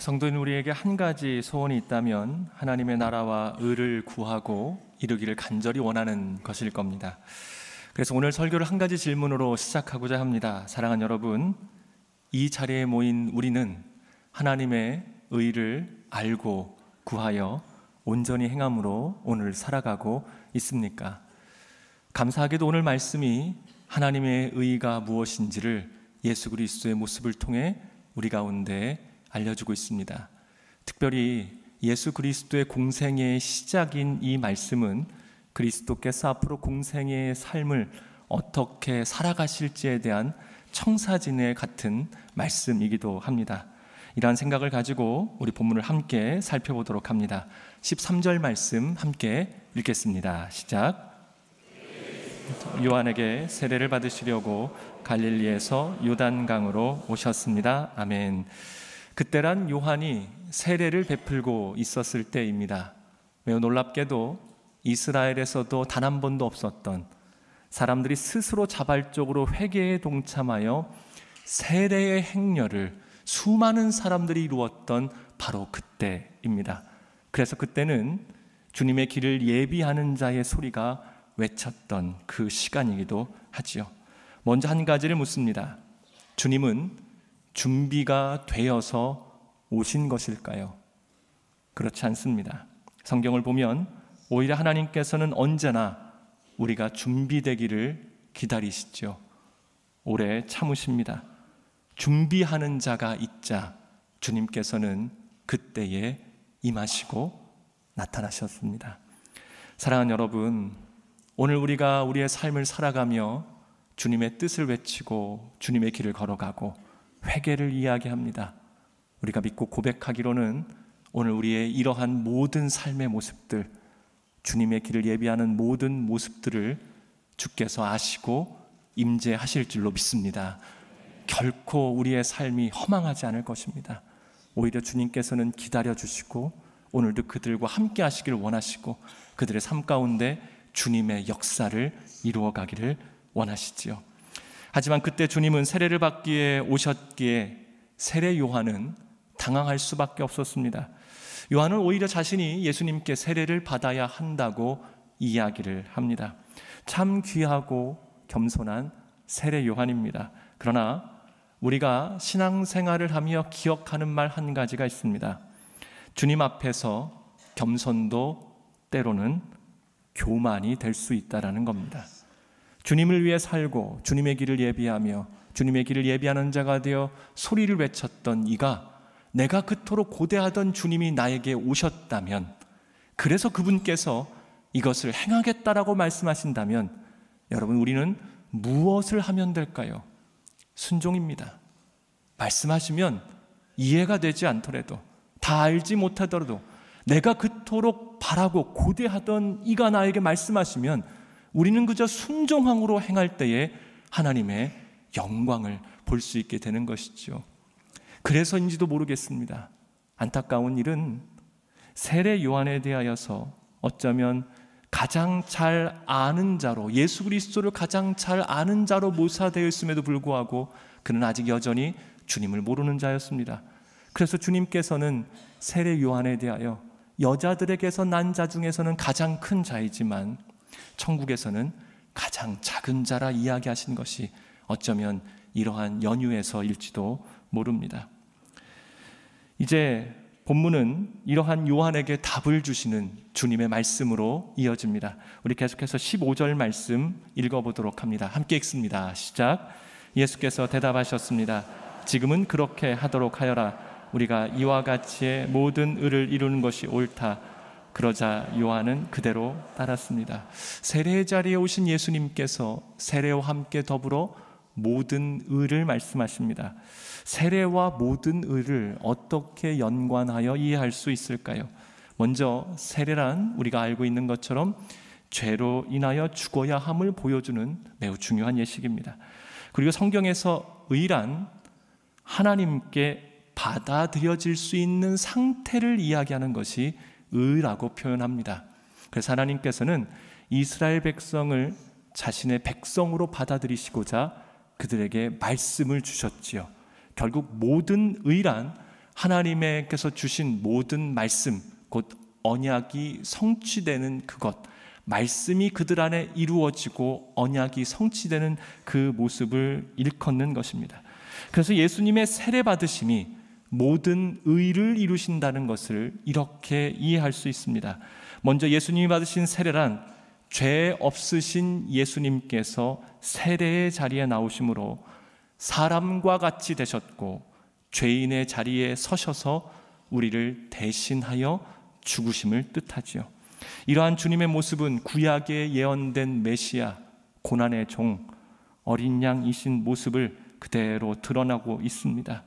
성도인 우리에게 한 가지 소원이 있다면 하나님의 나라와 의를 구하고 이루기를 간절히 원하는 것일 겁니다. 그래서 오늘 설교를 한 가지 질문으로 시작하고자 합니다. 사랑하는 여러분, 이 자리에 모인 우리는 하나님의 의를 알고 구하여 온전히 행함으로 오늘 살아가고 있습니까? 감사하게도 오늘 말씀이 하나님의 의가 무엇인지를 예수 그리스도의 모습을 통해 우리 가운데 알려주고 있습니다. 특별히 예수 그리스도의 공생애의 시작인 이 말씀은 그리스도께서 앞으로 공생애의 삶을 어떻게 살아가실지에 대한 청사진의 같은 말씀이기도 합니다. 이러한 생각을 가지고 우리 본문을 함께 살펴보도록 합니다. 13절 말씀 함께 읽겠습니다. 시작. 요한에게 세례를 받으시려고 갈릴리에서 요단강으로 오셨습니다. 아멘. 그때란 요한이 세례를 베풀고 있었을 때입니다. 매우 놀랍게도 이스라엘에서도 단 한 번도 없었던, 사람들이 스스로 자발적으로 회개에 동참하여 세례의 행렬을 수많은 사람들이 이루었던 바로 그때입니다. 그래서 그때는 주님의 길을 예비하는 자의 소리가 외쳤던 그 시간이기도 하지요. 먼저 한 가지를 묻습니다. 주님은 준비가 되어서 오신 것일까요? 그렇지 않습니다. 성경을 보면 오히려 하나님께서는 언제나 우리가 준비되기를 기다리시죠. 오래 참으십니다. 준비하는 자가 있자 주님께서는 그때에 임하시고 나타나셨습니다. 사랑하는 여러분, 오늘 우리가 우리의 삶을 살아가며 주님의 뜻을 외치고 주님의 길을 걸어가고 회개를 이야기합니다. 우리가 믿고 고백하기로는 오늘 우리의 이러한 모든 삶의 모습들, 주님의 길을 예비하는 모든 모습들을 주께서 아시고 임재하실 줄로 믿습니다. 결코 우리의 삶이 허망하지 않을 것입니다. 오히려 주님께서는 기다려주시고 오늘도 그들과 함께 하시기를 원하시고 그들의 삶 가운데 주님의 역사를 이루어가기를 원하시지요. 하지만 그때 주님은 세례를 받기에 오셨기에 세례 요한은 당황할 수밖에 없었습니다. 요한은 오히려 자신이 예수님께 세례를 받아야 한다고 이야기를 합니다. 참 귀하고 겸손한 세례 요한입니다. 그러나 우리가 신앙생활을 하며 기억하는 말 한 가지가 있습니다. 주님 앞에서 겸손도 때로는 교만이 될 수 있다는 겁니다. 주님을 위해 살고 주님의 길을 예비하며 주님의 길을 예비하는 자가 되어 소리를 외쳤던 이가 내가 그토록 고대하던 주님이 나에게 오셨다면, 그래서 그분께서 이것을 행하겠다라고 말씀하신다면 여러분, 우리는 무엇을 하면 될까요? 순종입니다. 말씀하시면 이해가 되지 않더라도, 다 알지 못하더라도 내가 그토록 바라고 고대하던 이가 나에게 말씀하시면 우리는 그저 순종함으로 행할 때에 하나님의 영광을 볼 수 있게 되는 것이죠. 그래서인지도 모르겠습니다. 안타까운 일은 세례 요한에 대하여서 어쩌면 가장 잘 아는 자로, 예수 그리스도를 가장 잘 아는 자로 모사되어 있음에도 불구하고 그는 아직 여전히 주님을 모르는 자였습니다. 그래서 주님께서는 세례 요한에 대하여 여자들에게서 난 자 중에서는 가장 큰 자이지만 천국에서는 가장 작은 자라 이야기하신 것이 어쩌면 이러한 연유에서일지도 모릅니다. 이제 본문은 이러한 요한에게 답을 주시는 주님의 말씀으로 이어집니다. 우리 계속해서 15절 말씀 읽어보도록 합니다. 함께 읽습니다. 시작. 예수께서 대답하셨습니다. 지금은 그렇게 하도록 하여라. 우리가 이와 같이의 모든 의를 이루는 것이 옳다. 그러자 요한은 그대로 따랐습니다. 세례의 자리에 오신 예수님께서 세례와 함께 더불어 모든 의를 말씀하십니다. 세례와 모든 의를 어떻게 연관하여 이해할 수 있을까요? 먼저 세례란 우리가 알고 있는 것처럼 죄로 인하여 죽어야 함을 보여주는 매우 중요한 예식입니다. 그리고 성경에서 의란 하나님께 받아들여질 수 있는 상태를 이야기하는 것이 의라고 표현합니다. 그래서 하나님께서는 이스라엘 백성을 자신의 백성으로 받아들이시고자 그들에게 말씀을 주셨지요. 결국 모든 의란 하나님께서 주신 모든 말씀, 곧 언약이 성취되는 그것, 말씀이 그들 안에 이루어지고 언약이 성취되는 그 모습을 일컫는 것입니다. 그래서 예수님의 세례 받으심이 모든 의를 이루신다는 것을 이렇게 이해할 수 있습니다. 먼저 예수님이 받으신 세례란 죄 없으신 예수님께서 세례의 자리에 나오심으로 사람과 같이 되셨고 죄인의 자리에 서셔서 우리를 대신하여 죽으심을 뜻하지요. 이러한 주님의 모습은 구약에 예언된 메시아, 고난의 종, 어린 양이신 모습을 그대로 드러나고 있습니다.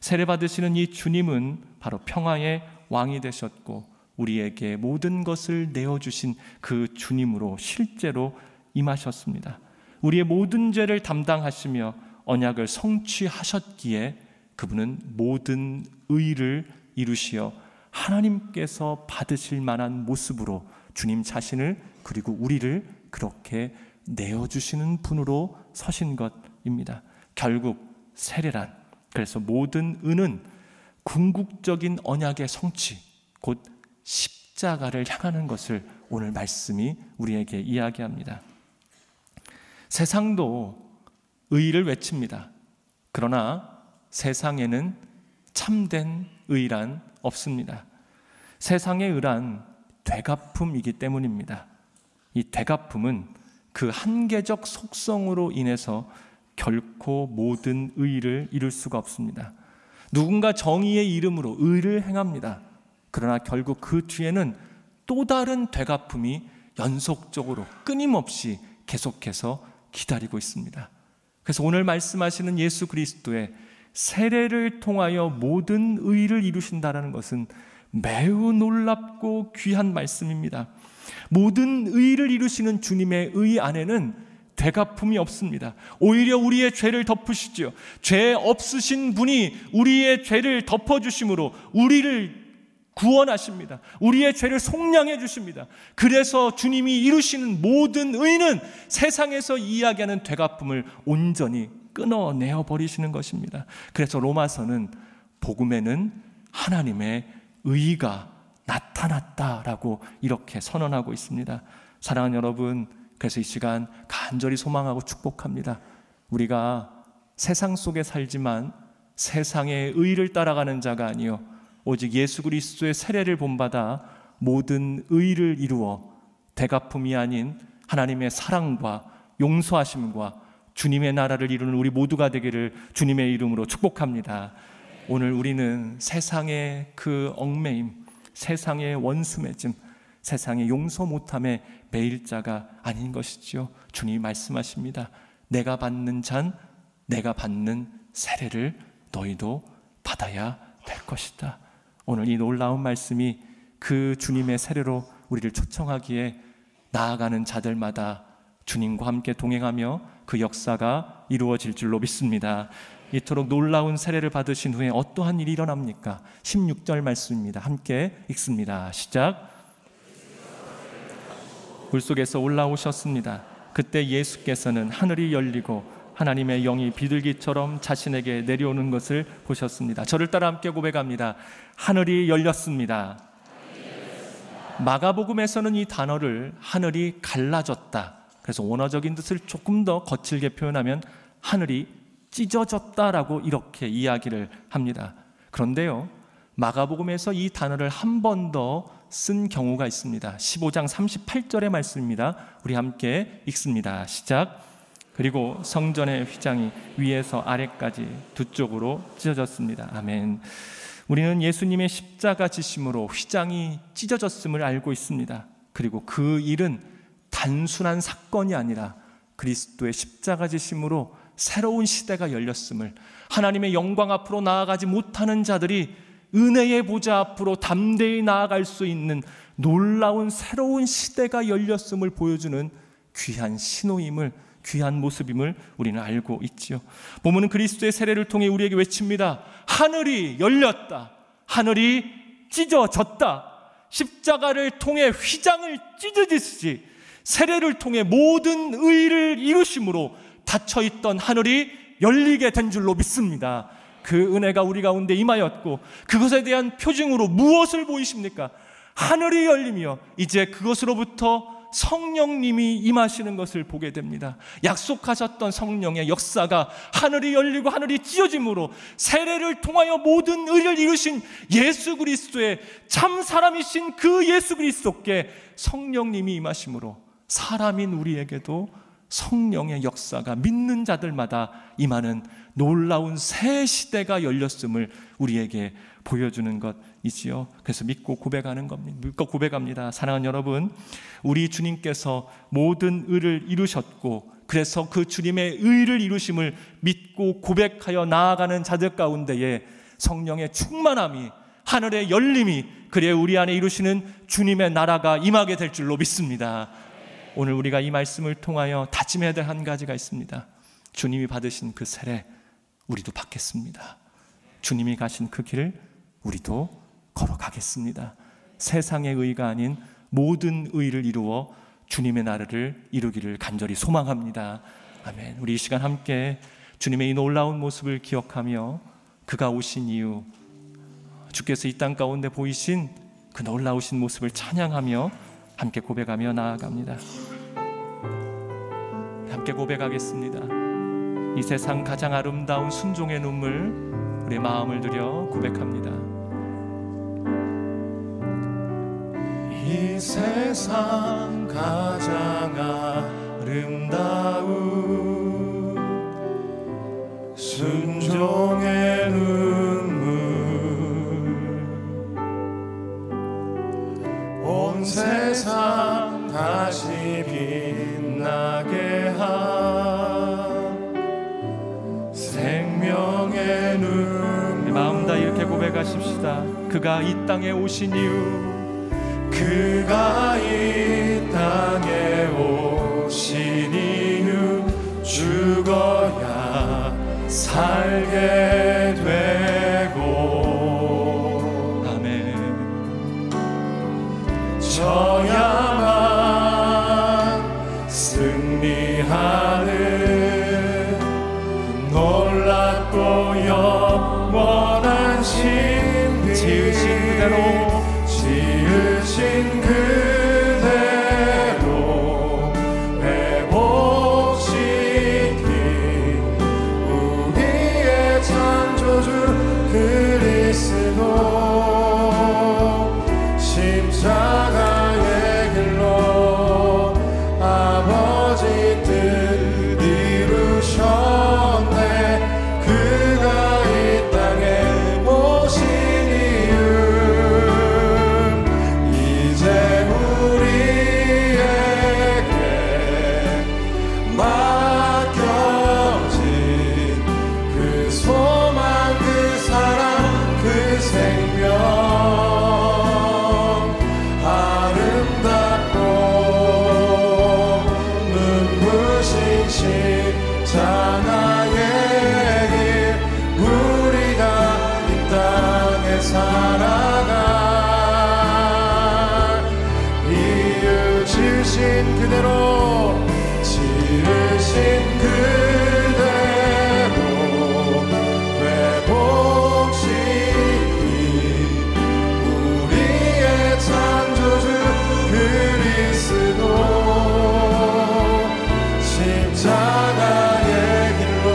세례받으시는 이 주님은 바로 평화의 왕이 되셨고 우리에게 모든 것을 내어주신 그 주님으로 실제로 임하셨습니다. 우리의 모든 죄를 담당하시며 언약을 성취하셨기에 그분은 모든 의를 이루시어 하나님께서 받으실 만한 모습으로 주님 자신을 그리고 우리를 그렇게 내어주시는 분으로 서신 것입니다. 결국 세례란, 그래서 모든 의는 궁극적인 언약의 성취, 곧 십자가를 향하는 것을 오늘 말씀이 우리에게 이야기합니다. 세상도 의를 외칩니다. 그러나 세상에는 참된 의란 없습니다. 세상의 의란 되갚음이기 때문입니다. 이 되갚음은 그 한계적 속성으로 인해서 결코 모든 의를 이룰 수가 없습니다. 누군가 정의의 이름으로 의를 행합니다. 그러나 결국 그 뒤에는 또 다른 되갚음이 연속적으로 끊임없이 계속해서 기다리고 있습니다. 그래서 오늘 말씀하시는 예수 그리스도의 세례를 통하여 모든 의를 이루신다는 것은 매우 놀랍고 귀한 말씀입니다. 모든 의를 이루시는 주님의 의 안에는 되갚음이 없습니다. 오히려 우리의 죄를 덮으시죠. 죄 없으신 분이 우리의 죄를 덮어주심으로 우리를 구원하십니다. 우리의 죄를 속량해 주십니다. 그래서 주님이 이루시는 모든 의는 세상에서 이야기하는 되갚음을 온전히 끊어내어 버리시는 것입니다. 그래서 로마서는 복음에는 하나님의 의가 나타났다라고 이렇게 선언하고 있습니다. 사랑하는 여러분, 그래서 이 시간 간절히 소망하고 축복합니다. 우리가 세상 속에 살지만 세상의 의를 따라가는 자가 아니요 오직 예수 그리스도의 세례를 본받아 모든 의를 이루어 되갚음이 아닌 하나님의 사랑과 용서하심과 주님의 나라를 이루는 우리 모두가 되기를 주님의 이름으로 축복합니다. 오늘 우리는 세상의 그 얽매임, 세상의 원수맺음, 세상의 용서 못함에 매일 자가 아닌 것이지요. 주님이 말씀하십니다. 내가 받는 잔, 내가 받는 세례를 너희도 받아야 될 것이다. 오늘 이 놀라운 말씀이 그 주님의 세례로 우리를 초청하기에 나아가는 자들마다 주님과 함께 동행하며 그 역사가 이루어질 줄로 믿습니다. 이토록 놀라운 세례를 받으신 후에 어떠한 일이 일어납니까? 16절 말씀입니다. 함께 읽습니다. 시작. 물속에서 올라오셨습니다. 그때 예수께서는 하늘이 열리고 하나님의 영이 비둘기처럼 자신에게 내려오는 것을 보셨습니다. 저를 따라 함께 고백합니다. 하늘이 열렸습니다. 마가복음에서는 이 단어를 하늘이 갈라졌다, 그래서 원어적인 뜻을 조금 더 거칠게 표현하면 하늘이 찢어졌다라고 이렇게 이야기를 합니다. 그런데요, 마가복음에서 이 단어를 한 번 더 쓴 경우가 있습니다. 15장 38절의 말씀입니다. 우리 함께 읽습니다. 시작. 그리고 성전의 휘장이 위에서 아래까지 두 쪽으로 찢어졌습니다. 아멘. 우리는 예수님의 십자가 지심으로 휘장이 찢어졌음을 알고 있습니다. 그리고 그 일은 단순한 사건이 아니라 그리스도의 십자가 지심으로 새로운 시대가 열렸음을, 하나님의 영광 앞으로 나아가지 못하는 자들이 은혜의 보좌 앞으로 담대히 나아갈 수 있는 놀라운 새로운 시대가 열렸음을 보여주는 귀한 신호임을, 귀한 모습임을 우리는 알고 있지요. 본문은 그리스도의 세례를 통해 우리에게 외칩니다. 하늘이 열렸다. 하늘이 찢어졌다. 십자가를 통해 휘장을 찢어지듯이 세례를 통해 모든 의를 이루심으로 닫혀있던 하늘이 열리게 된 줄로 믿습니다. 그 은혜가 우리 가운데 임하였고 그것에 대한 표징으로 무엇을 보이십니까? 하늘이 열리며 이제 그것으로부터 성령님이 임하시는 것을 보게 됩니다. 약속하셨던 성령의 역사가 하늘이 열리고 하늘이 찢어짐으로 세례를 통하여 모든 의를 이루신 예수 그리스도의 참 사람이신 그 예수 그리스도께 성령님이 임하심으로 사람인 우리에게도 성령의 역사가 믿는 자들마다 임하는 놀라운 새 시대가 열렸음을 우리에게 보여주는 것이지요. 그래서 믿고 고백하는 겁니다. 믿고 고백합니다. 사랑하는 여러분, 우리 주님께서 모든 의를 이루셨고 그래서 그 주님의 의를 이루심을 믿고 고백하여 나아가는 자들 가운데에 성령의 충만함이, 하늘의 열림이, 그래 우리 안에 이루시는 주님의 나라가 임하게 될 줄로 믿습니다. 오늘 우리가 이 말씀을 통하여 다짐해야 될 한 가지가 있습니다. 주님이 받으신 그 세례 우리도 받겠습니다. 주님이 가신 그 길을 우리도 걸어가겠습니다. 세상의 의가 아닌 모든 의를 이루어 주님의 나라를 이루기를 간절히 소망합니다. 아멘. 우리 이 시간 함께 주님의 이 놀라운 모습을 기억하며 그가 오신 이유, 주께서 이 땅 가운데 보이신 그 놀라우신 모습을 찬양하며 함께 고백하며 나아갑니다. 함께 고백하겠습니다. 이 세상 가장 아름다운 순종의 눈물, 우리의 마음을 들여 고백합니다. 이 세상 가장 아름다운 순종의 눈물, 온 세상 다시 빛나게 한 생명의 눈물. 마음 다 이렇게 고백하십시다. 그가 이 땅에 오신 이유, 그가 이 땅에 오신 이유, 죽어야 살게 되고 아멘. 져야만 승리하는 놀랍고 영원한 신비, 지으신 그대로 지으신 그대로 회복시킨 우리의 창조주 그리스도, 십자가의 길로 아버지 뜻 이루셨네. 그가 이 땅에 오신 이유, 이제 우리에게 맡겨진 그 소망, 그 사랑, 그 생명, 아름답고 눈부신 십자가의 길, 우리가 이 땅에 살아가 이유, 지으신 그대로, 지으신 그대로 회복시킨 우리의 창조주 그리스도, 십자가의 길로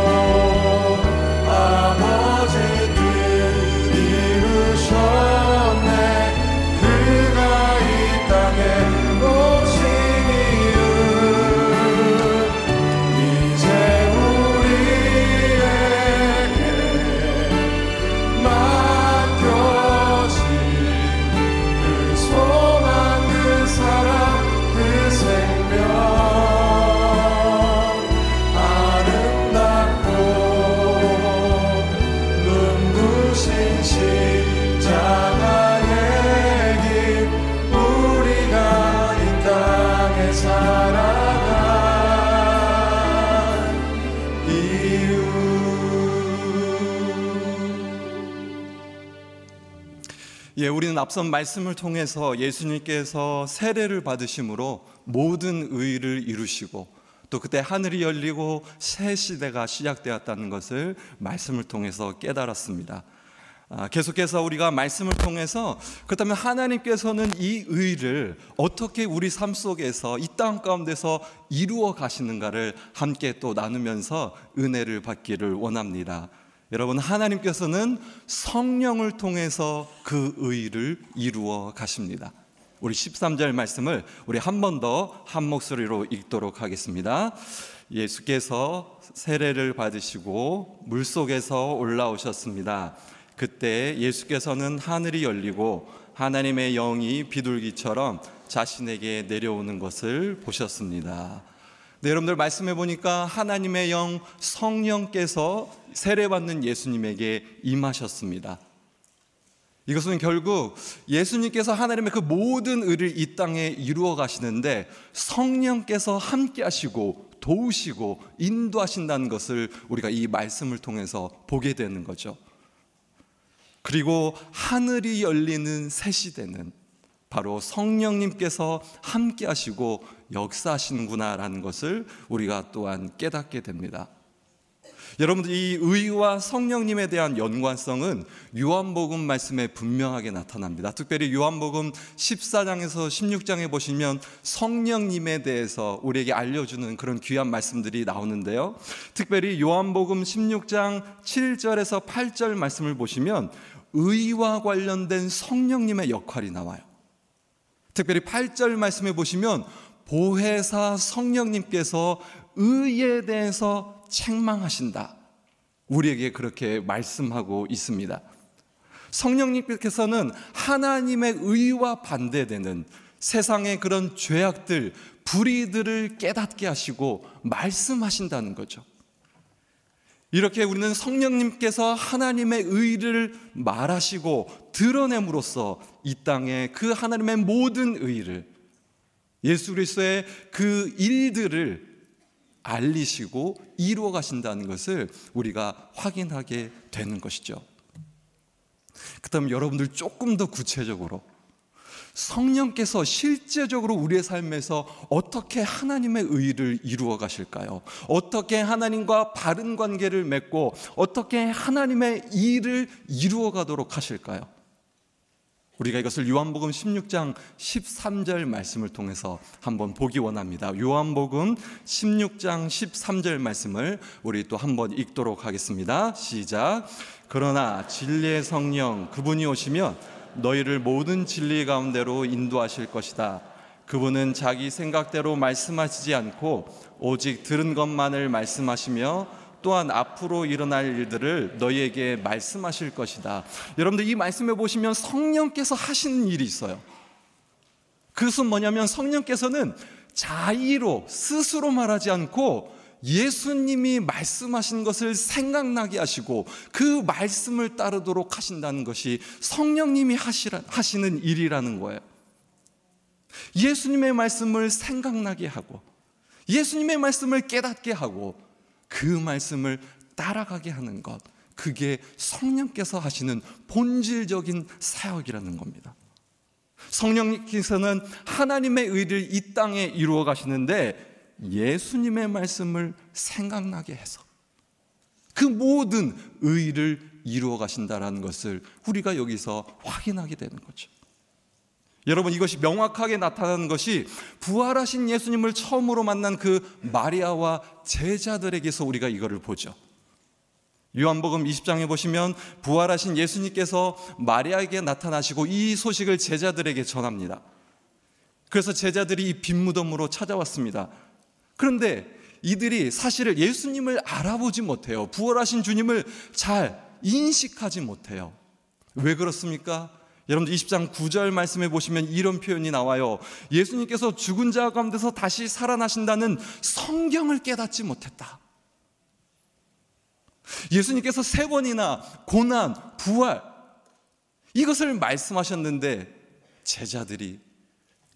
아버지 뜻 이루셨네. 그가 이 땅에 오신 이유, 이제 우리에게 맡겨진 그 소망, 그 사랑, 그 생명, 아름답고 눈부신 십자가의 길, 우리가 이 땅에 살아가 이유. 예, 우리는 앞선 말씀을 통해서 예수님께서 세례를 받으심으로 모든 의를 이루시고 또 그때 하늘이 열리고 새 시대가 시작되었다는 것을 말씀을 통해서 깨달았습니다. 계속해서 우리가 말씀을 통해서 그렇다면 하나님께서는 이 의를 어떻게 우리 삶 속에서 이 땅 가운데서 이루어 가시는가를 함께 또 나누면서 은혜를 받기를 원합니다. 여러분, 하나님께서는 성령을 통해서 그 의를 이루어 가십니다. 우리 13절 말씀을 우리 한 번 더 한 목소리로 읽도록 하겠습니다. 예수께서 세례를 받으시고 물속에서 올라오셨습니다. 그때 예수께서는 하늘이 열리고 하나님의 영이 비둘기처럼 자신에게 내려오는 것을 보셨습니다. 네, 여러분들 말씀해 보니까 하나님의 영 성령께서 세례받는 예수님에게 임하셨습니다. 이것은 결국 예수님께서 하나님의 그 모든 의를 이 땅에 이루어 가시는데 성령께서 함께 하시고 도우시고 인도하신다는 것을 우리가 이 말씀을 통해서 보게 되는 거죠. 그리고 하늘이 열리는 새 시대는 바로 성령님께서 함께 하시고 역사하시는구나라는 것을 우리가 또한 깨닫게 됩니다. 여러분들, 이 의와 성령님에 대한 연관성은 요한복음 말씀에 분명하게 나타납니다. 특별히 요한복음 14장에서 16장에 보시면 성령님에 대해서 우리에게 알려주는 그런 귀한 말씀들이 나오는데요, 특별히 요한복음 16장 7절에서 8절 말씀을 보시면 의와 관련된 성령님의 역할이 나와요. 특별히 8절 말씀에 보시면 보혜사 성령님께서 의에 대해서 책망하신다, 우리에게 그렇게 말씀하고 있습니다. 성령님께서는 하나님의 의와 반대되는 세상의 그런 죄악들, 불의들을 깨닫게 하시고 말씀하신다는 거죠. 이렇게 우리는 성령님께서 하나님의 의를 말하시고 드러냄으로써 이 땅에 그 하나님의 모든 의를, 예수 그리스도의 그 일들을 알리시고 이루어 가신다는 것을 우리가 확인하게 되는 것이죠. 그렇다면 여러분들, 조금 더 구체적으로 성령께서 실제적으로 우리의 삶에서 어떻게 하나님의 의를 이루어 가실까요? 어떻게 하나님과 바른 관계를 맺고 어떻게 하나님의 일을 이루어 가도록 하실까요? 우리가 이것을 요한복음 16장 13절 말씀을 통해서 한번 보기 원합니다. 요한복음 16장 13절 말씀을 우리 또 한번 읽도록 하겠습니다. 시작. 그러나 진리의 성령 그분이 오시면 너희를 모든 진리 가운데로 인도하실 것이다. 그분은 자기 생각대로 말씀하시지 않고 오직 들은 것만을 말씀하시며 또한 앞으로 일어날 일들을 너희에게 말씀하실 것이다. 여러분들, 이 말씀에 보시면 성령께서 하시는 일이 있어요. 그것은 뭐냐면 성령께서는 자의로 스스로 말하지 않고 예수님이 말씀하신 것을 생각나게 하시고 그 말씀을 따르도록 하신다는 것이 성령님이 하시는 일이라는 거예요. 예수님의 말씀을 생각나게 하고 예수님의 말씀을 깨닫게 하고 그 말씀을 따라가게 하는 것, 그게 성령께서 하시는 본질적인 사역이라는 겁니다. 성령님께서는 하나님의 의를 이 땅에 이루어 가시는데 예수님의 말씀을 생각나게 해서 그 모든 의를 이루어 가신다는 것을 우리가 여기서 확인하게 되는 거죠. 여러분, 이것이 명확하게 나타나는 것이 부활하신 예수님을 처음으로 만난 그 마리아와 제자들에게서 우리가 이거를 보죠. 요한복음 20장에 보시면 부활하신 예수님께서 마리아에게 나타나시고 이 소식을 제자들에게 전합니다. 그래서 제자들이 이 빈 무덤으로 찾아왔습니다. 그런데 이들이 사실을 예수님을 알아보지 못해요. 부활하신 주님을 잘 인식하지 못해요. 왜 그렇습니까? 여러분들 20장 9절 말씀에 보시면 이런 표현이 나와요. 예수님께서 죽은 자 가운데서 다시 살아나신다는 성경을 깨닫지 못했다. 예수님께서 3번이나 고난, 부활, 이것을 말씀하셨는데 제자들이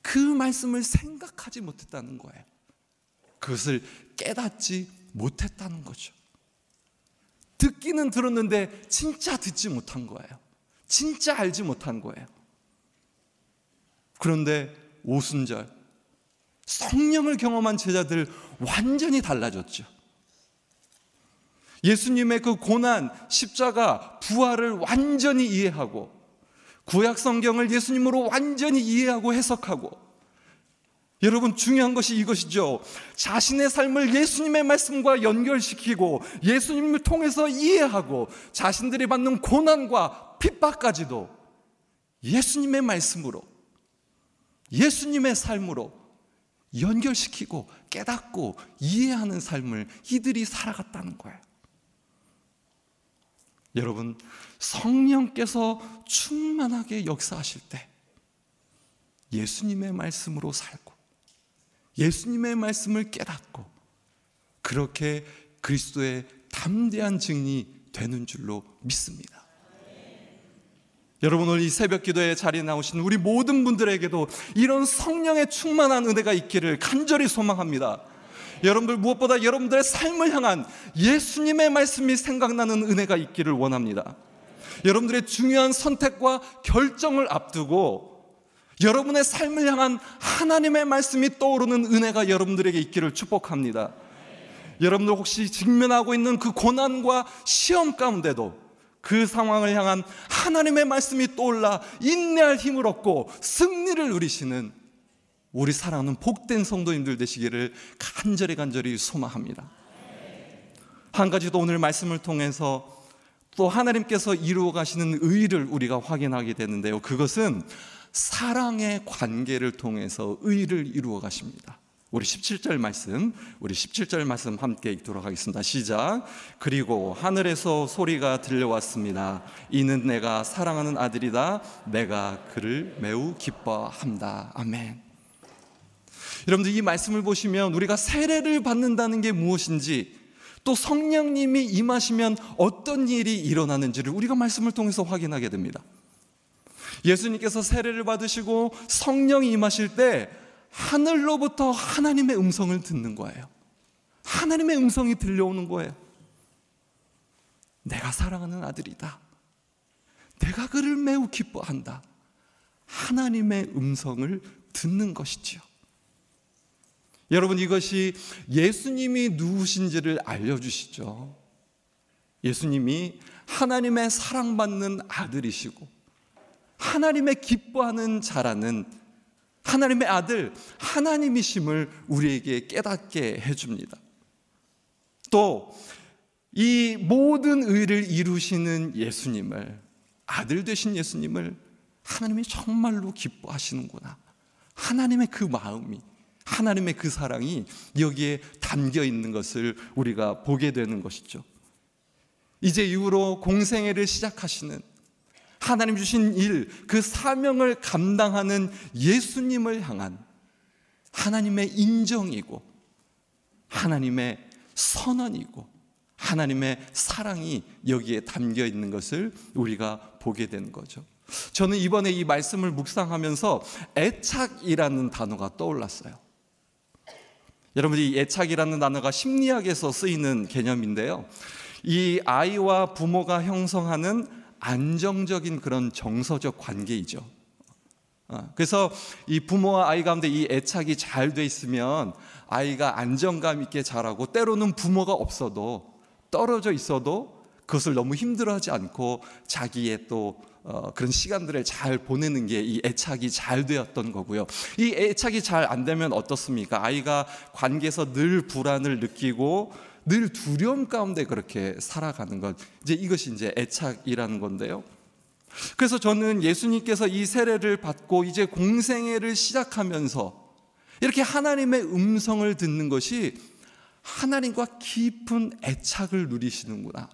그 말씀을 생각하지 못했다는 거예요. 그것을 깨닫지 못했다는 거죠. 듣기는 들었는데 진짜 듣지 못한 거예요. 진짜 알지 못한 거예요. 그런데 오순절 성령을 경험한 제자들 완전히 달라졌죠. 예수님의 그 고난, 십자가, 부활을 완전히 이해하고 구약 성경을 예수님으로 완전히 이해하고 해석하고, 여러분 중요한 것이 이것이죠. 자신의 삶을 예수님의 말씀과 연결시키고 예수님을 통해서 이해하고 자신들이 받는 고난과 핍박까지도 예수님의 말씀으로, 예수님의 삶으로 연결시키고 깨닫고 이해하는 삶을 이들이 살아갔다는 거예요. 여러분, 성령께서 충만하게 역사하실 때 예수님의 말씀으로 살고 예수님의 말씀을 깨닫고 그렇게 그리스도의 담대한 증인이 되는 줄로 믿습니다. 여러분, 오늘 이 새벽 기도에 자리에 나오신 우리 모든 분들에게도 이런 성령의 충만한 은혜가 있기를 간절히 소망합니다. 여러분들 무엇보다 여러분들의 삶을 향한 예수님의 말씀이 생각나는 은혜가 있기를 원합니다. 여러분들의 중요한 선택과 결정을 앞두고 여러분의 삶을 향한 하나님의 말씀이 떠오르는 은혜가 여러분들에게 있기를 축복합니다. 여러분들 혹시 직면하고 있는 그 고난과 시험 가운데도 그 상황을 향한 하나님의 말씀이 떠올라 인내할 힘을 얻고 승리를 누리시는 우리 사랑하는 복된 성도님들 되시기를 간절히 소망합니다. 한 가지 더 오늘 말씀을 통해서 또 하나님께서 이루어 가시는 의를 우리가 확인하게 되는데요, 그것은 사랑의 관계를 통해서 의를 이루어 가십니다. 우리 17절 말씀 함께 읽도록 하겠습니다. 시작. 그리고 하늘에서 소리가 들려왔습니다. 이는 내가 사랑하는 아들이다. 내가 그를 매우 기뻐한다. 아멘. 여러분들 이 말씀을 보시면 우리가 세례를 받는다는 게 무엇인지, 또 성령님이 임하시면 어떤 일이 일어나는지를 우리가 말씀을 통해서 확인하게 됩니다. 예수님께서 세례를 받으시고 성령이 임하실 때 하늘로부터 하나님의 음성을 듣는 거예요. 하나님의 음성이 들려오는 거예요. 내가 사랑하는 아들이다. 내가 그를 매우 기뻐한다. 하나님의 음성을 듣는 것이지요. 여러분, 이것이 예수님이 누구신지를 알려주시죠. 예수님이 하나님의 사랑받는 아들이시고 하나님의 기뻐하는 자라는 하나님의 아들, 하나님이심을 우리에게 깨닫게 해줍니다. 또 이 모든 의를 이루시는 예수님을, 아들 되신 예수님을 하나님이 정말로 기뻐하시는구나. 하나님의 그 마음이, 하나님의 그 사랑이 여기에 담겨 있는 것을 우리가 보게 되는 것이죠. 이제 이후로 공생애를 시작하시는 하나님 주신 일, 그 사명을 감당하는 예수님을 향한 하나님의 인정이고 하나님의 선언이고 하나님의 사랑이 여기에 담겨 있는 것을 우리가 보게 되는 거죠. 저는 이번에 이 말씀을 묵상하면서 애착이라는 단어가 떠올랐어요. 여러분, 이 애착이라는 단어가 심리학에서 쓰이는 개념인데요, 이 아이와 부모가 형성하는 안정적인 그런 정서적 관계이죠. 그래서 이 부모와 아이 가운데 이 애착이 잘 돼 있으면 아이가 안정감 있게 자라고, 때로는 부모가 없어도 떨어져 있어도 그것을 너무 힘들어하지 않고 자기의 또 그런 시간들을 잘 보내는 게 이 애착이 잘 되었던 거고요. 이 애착이 잘 안 되면 어떻습니까? 아이가 관계에서 늘 불안을 느끼고 늘 두려움 가운데 그렇게 살아가는 것, 이제 이것이 이제 애착이라는 건데요. 그래서 저는 예수님께서 이 세례를 받고 이제 공생애를 시작하면서 이렇게 하나님의 음성을 듣는 것이 하나님과 깊은 애착을 누리시는구나,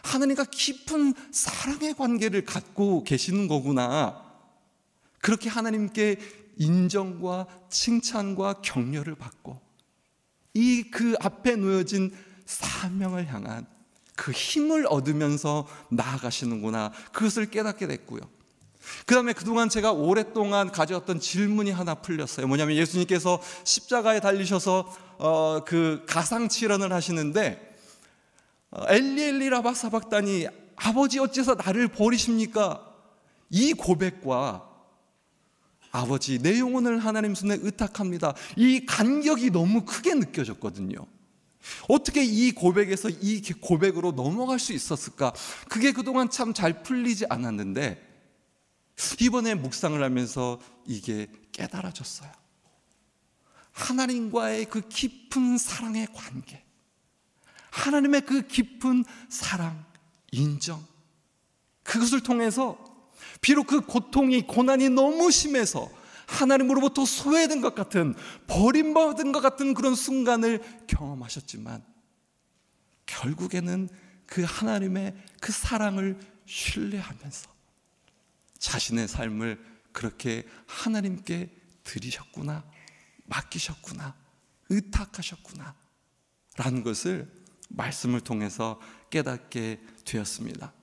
하나님과 깊은 사랑의 관계를 갖고 계시는 거구나, 그렇게 하나님께 인정과 칭찬과 격려를 받고 이 그 앞에 놓여진 사명을 향한 그 힘을 얻으면서 나아가시는구나, 그것을 깨닫게 됐고요. 그 다음에 그동안 제가 오랫동안 가져왔던 질문이 하나 풀렸어요. 뭐냐면 예수님께서 십자가에 달리셔서 그 가상칠언을 하시는데 엘리 엘리 라마 사박다니, 아버지 어째서 나를 버리십니까? 이 고백과 아버지, 내 영혼을 하나님 손에 의탁합니다. 이 간격이 너무 크게 느껴졌거든요. 어떻게 이 고백에서 이 고백으로 넘어갈 수 있었을까? 그게 그동안 참 잘 풀리지 않았는데 이번에 묵상을 하면서 이게 깨달아졌어요. 하나님과의 그 깊은 사랑의 관계, 하나님의 그 깊은 사랑, 인정, 그것을 통해서 비록 그 고통이, 고난이 너무 심해서 하나님으로부터 소외된 것 같은, 버림받은 것 같은 그런 순간을 경험하셨지만 결국에는 그 하나님의 그 사랑을 신뢰하면서 자신의 삶을 그렇게 하나님께 드리셨구나, 맡기셨구나, 의탁하셨구나 라는 것을 말씀을 통해서 깨닫게 되었습니다.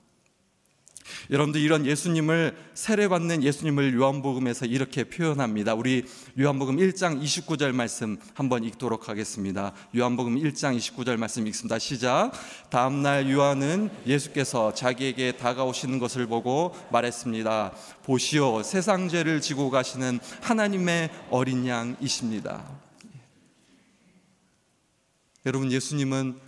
여러분들, 이런 예수님을, 세례받는 예수님을 요한복음에서 이렇게 표현합니다. 우리 요한복음 1장 29절 말씀 한번 읽도록 하겠습니다. 요한복음 1장 29절 말씀 읽습니다. 시작. 다음날 요한은 예수께서 자기에게 다가오시는 것을 보고 말했습니다. 보시오, 세상 죄를 지고 가시는 하나님의 어린 양이십니다. 여러분, 예수님은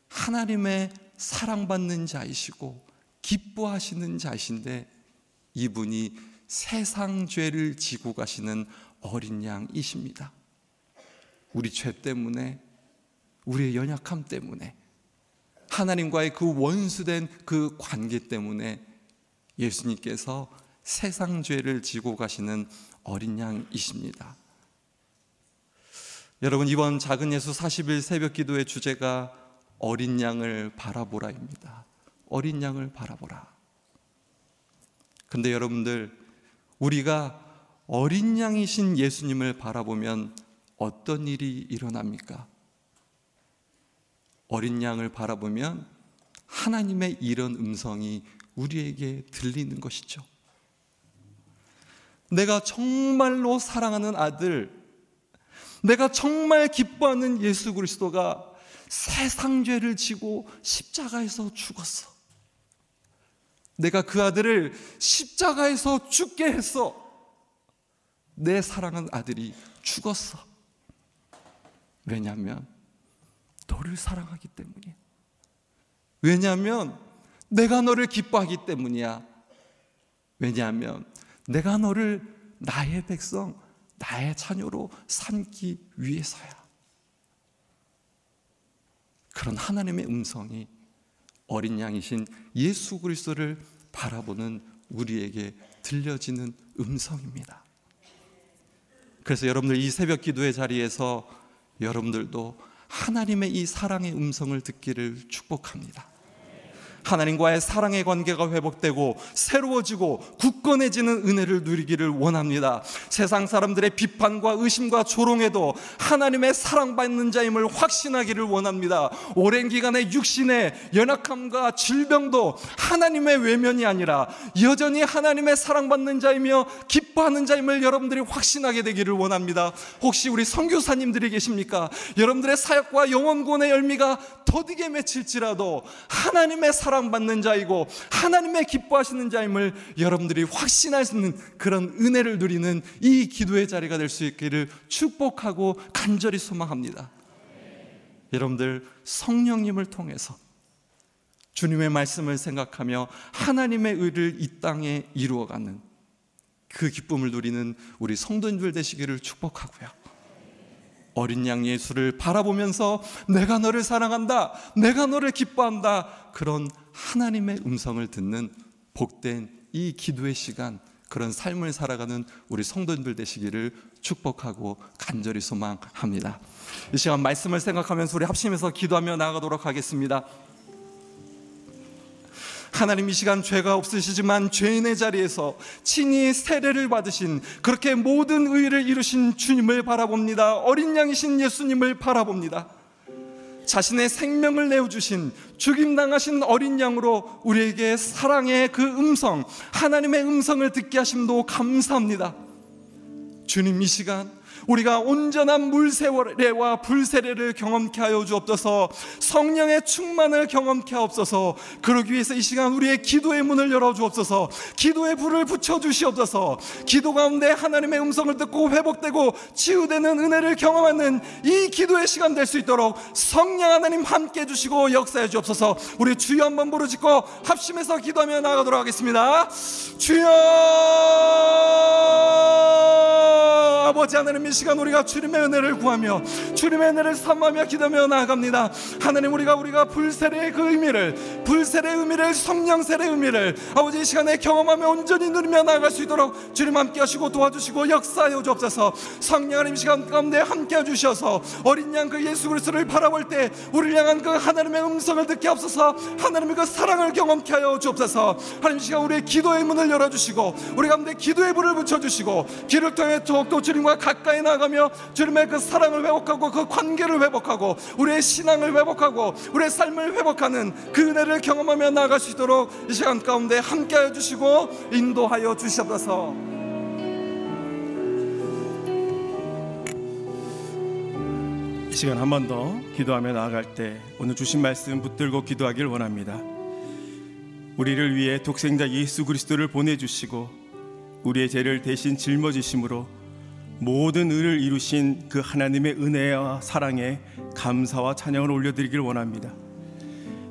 하나님의 사랑받는 자이시고 기뻐하시는 자이신데 이분이 세상 죄를 지고 가시는 어린 양이십니다. 우리 죄 때문에, 우리의 연약함 때문에, 하나님과의 그 원수된 그 관계 때문에 예수님께서 세상 죄를 지고 가시는 어린 양이십니다. 여러분, 이번 작은 예수 40일 새벽 기도의 주제가 어린 양을 바라보라입니다. 어린 양을 바라보라. 근데 여러분들, 우리가 어린 양이신 예수님을 바라보면 어떤 일이 일어납니까? 어린 양을 바라보면 하나님의 이런 음성이 우리에게 들리는 것이죠. 내가 정말로 사랑하는 아들, 내가 정말 기뻐하는 예수 그리스도가 세상 죄를 지고 십자가에서 죽었어. 내가 그 아들을 십자가에서 죽게 했어. 내 사랑하는 아들이 죽었어. 왜냐하면 너를 사랑하기 때문이야. 왜냐하면 내가 너를 기뻐하기 때문이야. 왜냐하면 내가 너를 나의 백성, 나의 자녀로 삼기 위해서야. 그런 하나님의 음성이 어린 양이신 예수 그리스도를 바라보는 우리에게 들려지는 음성입니다. 그래서 여러분들, 이 새벽 기도의 자리에서 여러분들도 하나님의 이 사랑의 음성을 듣기를 축복합니다. 하나님과의 사랑의 관계가 회복되고 새로워지고 굳건해지는 은혜를 누리기를 원합니다. 세상 사람들의 비판과 의심과 조롱에도 하나님의 사랑받는 자임을 확신하기를 원합니다. 오랜 기간의 육신의 연약함과 질병도 하나님의 외면이 아니라 여전히 하나님의 사랑받는 자이며 기뻐하는 자임을 여러분들이 확신하게 되기를 원합니다. 혹시 우리 선교사님들이 계십니까? 여러분들의 사역과 영혼구원의 열매가 더디게 맺힐지라도 하나님의 사랑받는 자이고 하나님의 기뻐하시는 자임을 여러분들이 확신할 수 있는 그런 은혜를 누리는 이 기도의 자리가 될 수 있기를 축복하고 간절히 소망합니다. 여러분들, 성령님을 통해서 주님의 말씀을 생각하며 하나님의 의를 이 땅에 이루어가는 그 기쁨을 누리는 우리 성도님들 되시기를 축복하고요. 어린 양 예수를 바라보면서 내가 너를 사랑한다, 내가 너를 기뻐한다, 그런 하나님의 음성을 듣는 복된 이 기도의 시간, 그런 삶을 살아가는 우리 성도님들 되시기를 축복하고 간절히 소망합니다. 이 시간 말씀을 생각하면서 우리 합심해서 기도하며 나아가도록 하겠습니다. 하나님, 이 시간 죄가 없으시지만 죄인의 자리에서 친히 세례를 받으신, 그렇게 모든 의를 이루신 주님을 바라봅니다. 어린 양이신 예수님을 바라봅니다. 자신의 생명을 내어주신, 죽임당하신 어린 양으로 우리에게 사랑의 그 음성, 하나님의 음성을 듣게 하심도 감사합니다. 주님, 이 시간 우리가 온전한 물세례와 불세례를 경험케 하여 주옵소서. 성령의 충만을 경험케 하옵소서. 그러기 위해서 이 시간 우리의 기도의 문을 열어 주옵소서. 기도의 불을 붙여 주시옵소서. 기도 가운데 하나님의 음성을 듣고 회복되고 치유되는 은혜를 경험하는 이 기도의 시간 될 수 있도록 성령 하나님 함께 해주시고 역사해 주옵소서. 우리 주여 한번 부르짖고 합심해서 기도하며 나아가도록 하겠습니다. 주여, 아버지 하나님, 이 시간 우리가 주님의 은혜를 구하며 주님의 은혜를 삼하며 기도하며 나아갑니다. 하나님, 우리가 불세례의 그 의미를, 불세례의 의미를, 성령 세례의 의미를 아버지 이 시간에 경험하며 온전히 누리며 나아갈 수 있도록 주님 함께 하시고 도와주시고 역사하여 주옵소서. 성령 하나님, 이 시간 가운데 함께 해주셔서 어린 양 그 예수 그리스도를 바라볼 때 우리를 향한 그 하나님의 음성을 듣게 하옵소서. 하나님의 그 사랑을 경험케 하여 주옵소서. 하나님, 이 시간 우리의 기도의 문을 열어주시고 우리 가운데 기도의 불을 붙여주시고 길을 통해 더욱더 주님과 가까이 나아가며 주님의 그 사랑을 회복하고 그 관계를 회복하고 우리의 신앙을 회복하고 우리의 삶을 회복하는 그 은혜를 경험하며 나아갈 수 있도록 이 시간 가운데 함께하여 주시고 인도하여 주시옵소서. 이 시간 한 번 더 기도하며 나아갈 때 오늘 주신 말씀 붙들고 기도하길 원합니다. 우리를 위해 독생자 예수 그리스도를 보내주시고 우리의 죄를 대신 짊어지심으로 모든 의를 이루신 그 하나님의 은혜와 사랑에 감사와 찬양을 올려드리길 원합니다.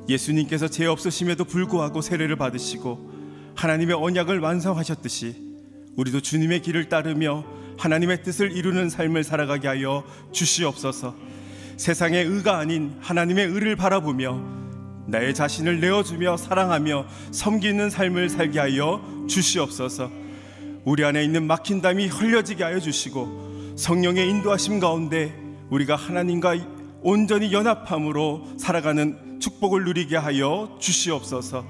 예수님께서 죄 없으심에도 불구하고 세례를 받으시고 하나님의 언약을 완성하셨듯이 우리도 주님의 길을 따르며 하나님의 뜻을 이루는 삶을 살아가게 하여 주시옵소서. 세상의 의가 아닌 하나님의 의를 바라보며 나의 자신을 내어주며 사랑하며 섬기는 삶을 살게 하여 주시옵소서. 우리 안에 있는 막힌 담이 흘려지게 하여 주시고 성령의 인도하심 가운데 우리가 하나님과 온전히 연합함으로 살아가는 축복을 누리게 하여 주시옵소서.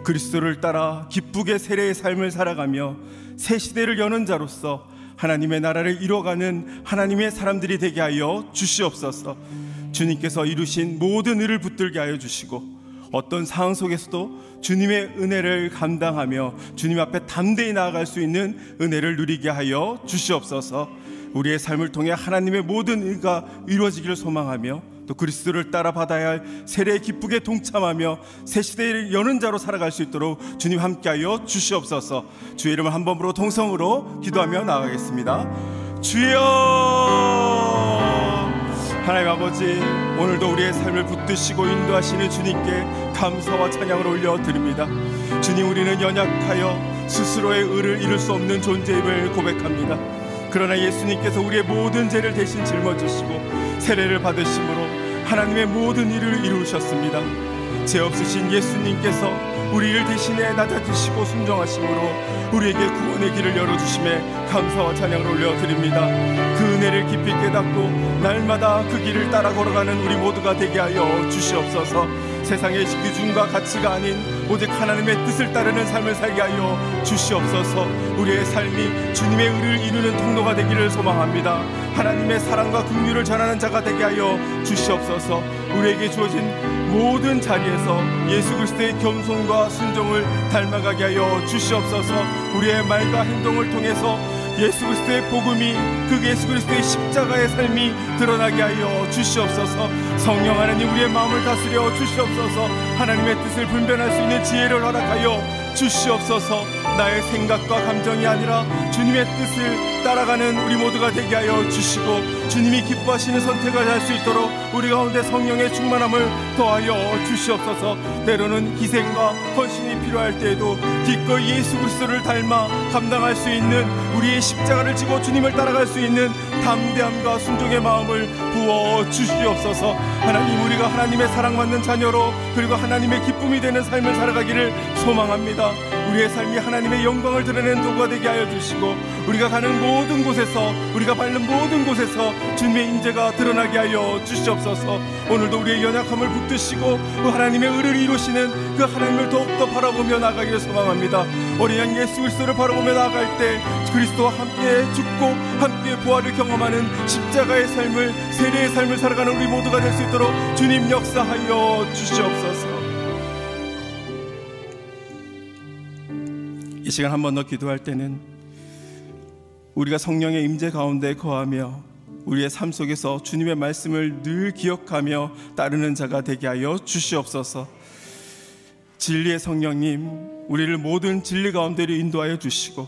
그리스도를 따라 기쁘게 세례의 삶을 살아가며 새 시대를 여는 자로서 하나님의 나라를 이뤄가는 하나님의 사람들이 되게 하여 주시옵소서. 주님께서 이루신 모든 의를 붙들게 하여 주시고 어떤 상황 속에서도 주님의 은혜를 감당하며 주님 앞에 담대히 나아갈 수 있는 은혜를 누리게 하여 주시옵소서. 우리의 삶을 통해 하나님의 모든 의가 이루어지기를 소망하며 또 그리스도를 따라 받아야 할 세례에 기쁘게 동참하며 새 시대를 여는 자로 살아갈 수 있도록 주님 함께하여 주시옵소서. 주의 이름을 한 번으로 동성으로 기도하며 나아가겠습니다. 주여, 하나님 아버지, 오늘도 우리의 삶을 붙드시고 인도하시는 주님께 감사와 찬양을 올려드립니다. 주님, 우리는 연약하여 스스로의 의를 이룰 수 없는 존재임을 고백합니다. 그러나 예수님께서 우리의 모든 죄를 대신 짊어지시고 세례를 받으심으로 하나님의 모든 일을 이루셨습니다. 죄 없으신 예수님께서 우리를 대신해 낮아지시고 순종하심으로 우리에게 구원의 길을 열어주심에 감사와 찬양을 올려드립니다. 그 은혜를 깊이 깨닫고 날마다 그 길을 따라 걸어가는 우리 모두가 되게 하여 주시옵소서. 세상의 기준과 가치가 아닌 오직 하나님의 뜻을 따르는 삶을 살게 하여 주시옵소서. 우리의 삶이 주님의 의를 이루는 통로가 되기를 소망합니다. 하나님의 사랑과 긍휼을 전하는 자가 되게 하여 주시옵소서. 우리에게 주어진 모든 자리에서 예수 그리스도의 겸손과 순종을 닮아가게 하여 주시옵소서. 우리의 말과 행동을 통해서 예수 그리스도의 복음이, 그 예수 그리스도의 십자가의 삶이 드러나게 하여 주시옵소서. 성령 하나님, 우리의 마음을 다스려 주시옵소서. 하나님의 뜻을 분별할 수 있는 지혜를 허락하여 주시옵소서. 나의 생각과 감정이 아니라 주님의 뜻을 따라가는 우리 모두가 되게 하여 주시고 주님이 기뻐하시는 선택을 할 수 있도록 우리 가운데 성령의 충만함을 더하여 주시옵소서. 때로는 희생과 헌신이 필요할 때에도 기꺼이 예수 그리스도를 닮아 감당할 수 있는, 우리의 십자가를 지고 주님을 따라갈 수 있는 담대함과 순종의 마음을 부어 주시옵소서. 하나님, 우리가 하나님의 사랑받는 자녀로 그리고 하나님의 기쁨이 되는 삶을 살아가기를 소망합니다. 우리의 삶이 하나님의 영광을 드러내는 도구가 되게 하여 주시고 우리가 가는 모든 곳에서, 우리가 밟는 모든 곳에서 주님의 인재가 드러나게 하여 주시옵소서. 오늘도 우리의 연약함을 붙드시고 그 하나님의 의를 이루시는 그 하나님을 더욱더 바라보며 나아가기를 소망합니다. 어린 양 예수 그리스도를 바라보며 나아갈 때 그리스도와 함께 죽고 함께 부활을 경험하는 십자가의 삶을, 세례의 삶을 살아가는 우리 모두가 될 수 있도록 주님 역사하여 주시옵소서. 이 시간 한 번 더 기도할 때는 우리가 성령의 임재 가운데 거하며 우리의 삶 속에서 주님의 말씀을 늘 기억하며 따르는 자가 되게 하여 주시옵소서. 진리의 성령님, 우리를 모든 진리 가운데로 인도하여 주시고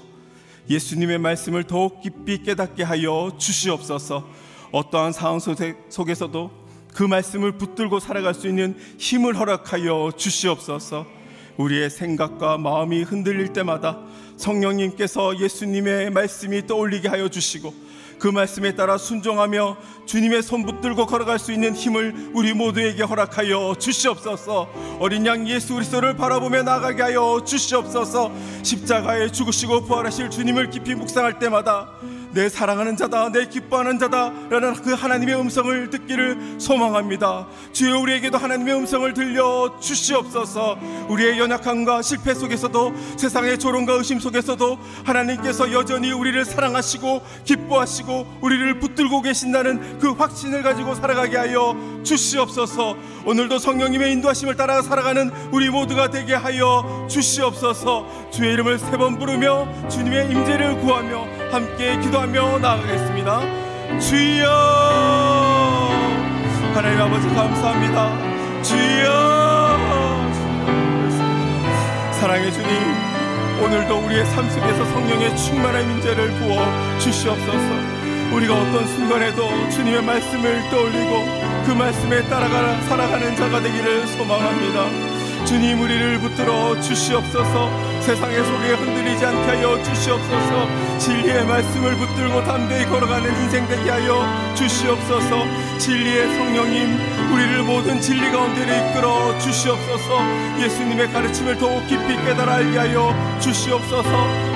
예수님의 말씀을 더욱 깊이 깨닫게 하여 주시옵소서. 어떠한 상황 속에서도 그 말씀을 붙들고 살아갈 수 있는 힘을 허락하여 주시옵소서. 우리의 생각과 마음이 흔들릴 때마다 성령님께서 예수님의 말씀이 떠올리게 하여 주시고 그 말씀에 따라 순종하며 주님의 손 붙들고 걸어갈 수 있는 힘을 우리 모두에게 허락하여 주시옵소서. 어린 양 예수 그리스도를 바라보며 나아가게 하여 주시옵소서. 십자가에 죽으시고 부활하실 주님을 깊이 묵상할 때마다 내 사랑하는 자다, 내 기뻐하는 자다 라는 그 하나님의 음성을 듣기를 소망합니다. 주여, 우리에게도 하나님의 음성을 들려 주시옵소서. 우리의 연약함과 실패 속에서도, 세상의 조롱과 의심 속에서도 하나님께서 여전히 우리를 사랑하시고 기뻐하시고 우리를 붙들고 계신다는 그 확신을 가지고 살아가게 하여 주시옵소서. 오늘도 성령님의 인도하심을 따라 살아가는 우리 모두가 되게 하여 주시옵소서. 주의 이름을 3번 부르며 주님의 임재를 구하며 함께 기도하며 나아가겠습니다. 주여, 하나님 아버지 감사합니다. 주여, 사랑의 주님, 오늘도 우리의 삶 속에서 성령의 충만한 임재를 부어 주시옵소서. 우리가 어떤 순간에도 주님의 말씀을 떠올리고 그 말씀에 따라가 살아가는 자가 되기를 소망합니다. 주님, 우리를 붙들어 주시옵소서. 세상의 소리에 흔들리지 않게 하여 주시옵소서. 진리의 말씀을 붙들고 담대히 걸어가는 인생 되게 하여 주시옵소서. 진리의 성령님, 우리를 모든 진리 가운데로 이끌어 주시옵소서. 예수님의 가르침을 더욱 깊이 깨달아 알게 하여 주시옵소서.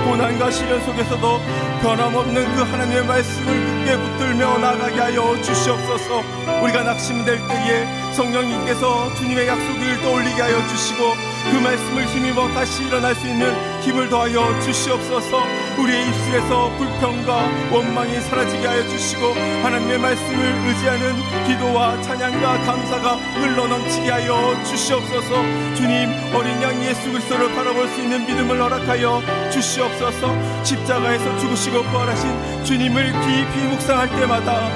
고난과 시련 속에서도 변함없는 그 하나님의 말씀을 굳게 붙들며 나아가게 하여 주시옵소서. 우리가 낙심될 때에 성령님께서 주님의 약속을 떠올리게 하여 주시고 그 말씀을 힘입어 다시 일어날 수 있는 힘을 더하여 주시옵소서. 우리의 입술에서 불평과 원망이 사라지게 하여 주시고 하나님의 말씀을 의지하는 기도와 찬양과 감사가 흘러넘치게 하여 주시옵소서. 주님, 어린 양 예수 그리스도를 바라볼 수 있는 믿음을 허락하여 주시옵소서. 십자가에서 죽으시고 부활하신 주님을 깊이 묵상할 때마다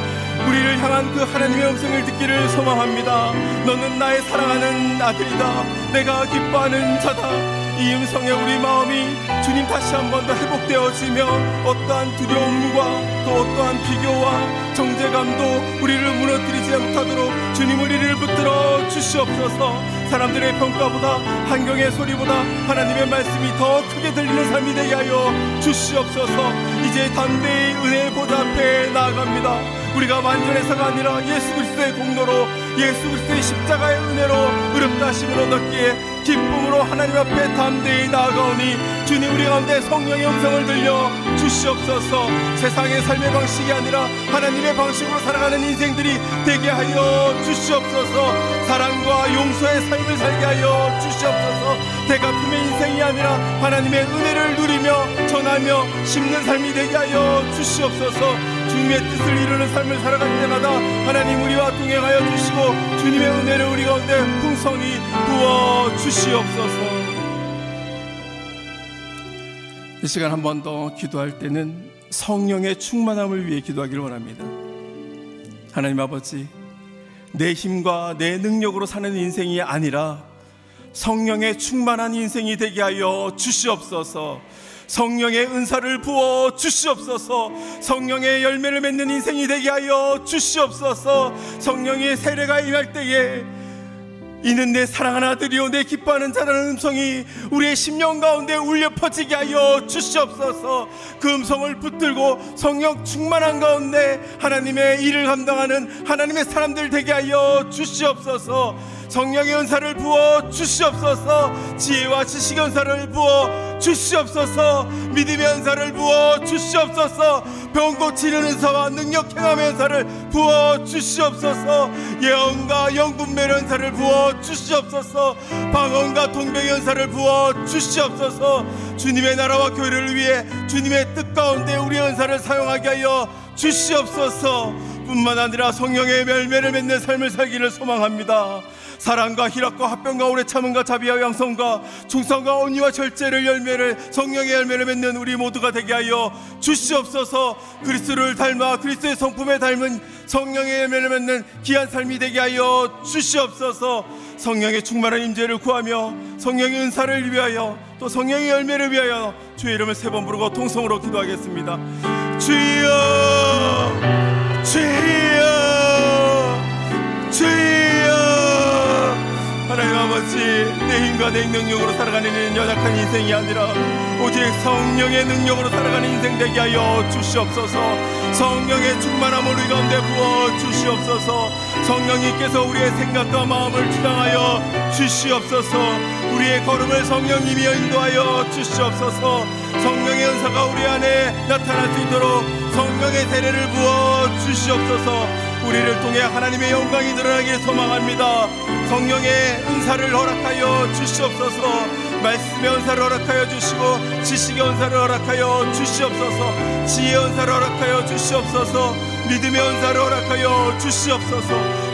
우리를 향한 그 하나님의 음성을 듣기를 소망합니다. 너는 나의 사랑하는 아들이다, 내가 기뻐하는 자다. 이 음성에 우리 마음이 주님 다시 한 번 더 회복되어지며 어떠한 두려움과 또 어떠한 비교와 정죄감도 우리를 무너뜨리지 못하도록 주님, 우리를 붙들어 주시옵소서. 사람들의 평가보다, 환경의 소리보다 하나님의 말씀이 더 크게 들리는 삶이 되게 하여 주시옵소서. 이제 담대히 은혜의 보좌 앞에 나아갑니다. 우리가 완전해서가 아니라 예수 그리스도의 공로로, 예수 그리스도의 십자가의 은혜로 의롭다 하심을 얻었기에 기쁨으로 하나님 앞에 담대히 나아가오니 주님, 우리 가운데 성령의 음성을 들려 주시옵소서. 세상의 삶의 방식이 아니라 하나님의 방식으로 살아가는 인생들이 되게 하여 주시옵소서. 사랑과 용서의 삶을 살게 하여 주시옵소서. 대갚음의 인생이 아니라 하나님의 은혜를 누리며 전하며 심는 삶이 되게 하여 주시옵소서. 주님의 뜻을 이루는 삶을 살아갈 때마다 하나님 우리와 동행하여 주시고 주님의 은혜를 우리 가운데 풍성히 부어 주시옵소서. 이 시간 한 번 더 기도할 때는 성령의 충만함을 위해 기도하기를 원합니다. 하나님 아버지, 내 힘과 내 능력으로 사는 인생이 아니라 성령의 충만한 인생이 되게 하여 주시옵소서. 성령의 은사를 부어 주시옵소서. 성령의 열매를 맺는 인생이 되게 하여 주시옵소서. 성령의 세례가 임할 때에 이는 내 사랑하는 아들이요 내 기뻐하는 자라는 음성이 우리의 심령 가운데 울려 퍼지게 하여 주시옵소서. 그 음성을 붙들고 성령 충만한 가운데 하나님의 일을 감당하는 하나님의 사람들 되게 하여 주시옵소서. 성령의 은사를 부어 주시옵소서. 지혜와 지식의 은사를 부어 주시옵소서. 믿음의 은사를 부어 주시옵소서. 병 고치는 은사와 능력 행함의 은사를 부어 주시옵소서. 예언과 영분별의 은사를 부어 주시옵소서. 방언과 통병의 은사를 부어 주시옵소서. 주님의 나라와 교회를 위해 주님의 뜻 가운데 우리의 은사를 사용하게 하여 주시옵소서. 뿐만 아니라 성령의 열매를 맺는 삶을 살기를 소망합니다. 사랑과 희락과 화평과 오래 참음과 자비와 양성과 충성과 온유와 절제를 열매를 성령의 열매를 맺는 우리 모두가 되게 하여 주시옵소서. 그리스도를 닮아 그리스도의 성품에 닮은 성령의 열매를 맺는 귀한 삶이 되게 하여 주시옵소서. 성령의 충만한 임재를 구하며 성령의 은사를 위하여 또 성령의 열매를 위하여 주의 이름을 3번 부르고 통성으로 기도하겠습니다. 주여, 주여, 주여. 하나님 아버지, 내 힘과 내 능력으로 살아가는 연약한 인생이 아니라 오직 성령의 능력으로 살아가는 인생 되게 하여 주시옵소서. 성령의 충만함을 우리 가운데 부어 주시옵소서. 성령님께서 우리의 생각과 마음을 주장하여 주시옵소서. 우리의 걸음을 성령님이여 인도하여 주시옵소서. 성령의 은사가 우리 안에 나타날 수 있도록 성령의 세례를 부어 주시옵소서. 우리를 통해 하나님의 영광이 드러나길 소망합니다. 성령의 은사를 허락하여 주시옵소서. 말씀의 은사를 허락하여 주시고 지식의 은사를 허락하여 주시옵소서. 지혜의 은사를 허락하여 주시옵소서. 믿음의 은사를 허락하여 주시옵소서.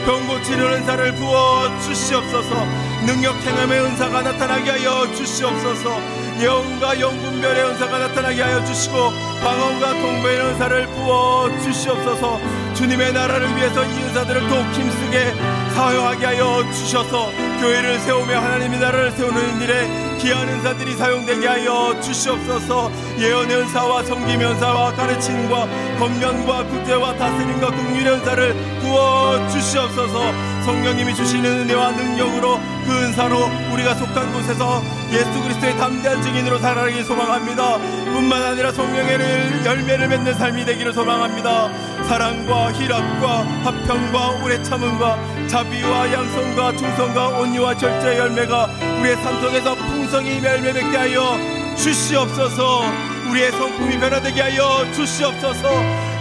병 고치는 은사를 부어 주시옵소서. 능력 행함의 은사가 나타나게 하여 주시옵소서. 예언과 영분별의 은사가 나타나게 하여 주시고 방언과 통보의 은사를 부어 주시옵소서. 주님의 나라를 위해서 이 은사들을 더욱 힘쓰게 사용하게 하여 주셔서 교회를 세우며 하나님의 나라를 세우는 일에 귀한 은사들이 사용되게 하여 주시옵소서. 예언의 은사와 성김의 은사와 가르침과 권면과 구제와 다스림과 긍휼의 은사를 부어 주시옵소서. 성령님이 주시는 은혜와 능력으로 그 은사로 우리가 속한 곳에서 예수 그리스도의 담대한 증인으로 살아가길 소망합니다. 뿐만 아니라 성령의 열매를 맺는 삶이 되기를 소망합니다. 사랑과 희락과 화평과 오래 참음과 자비와 양성과 충성과 온유와 절제의 열매가 우리의 삶 속에서 풍성히 열매 맺게 하여 주시옵소서. 우리의 성품이 변화되게 하여 주시옵소서.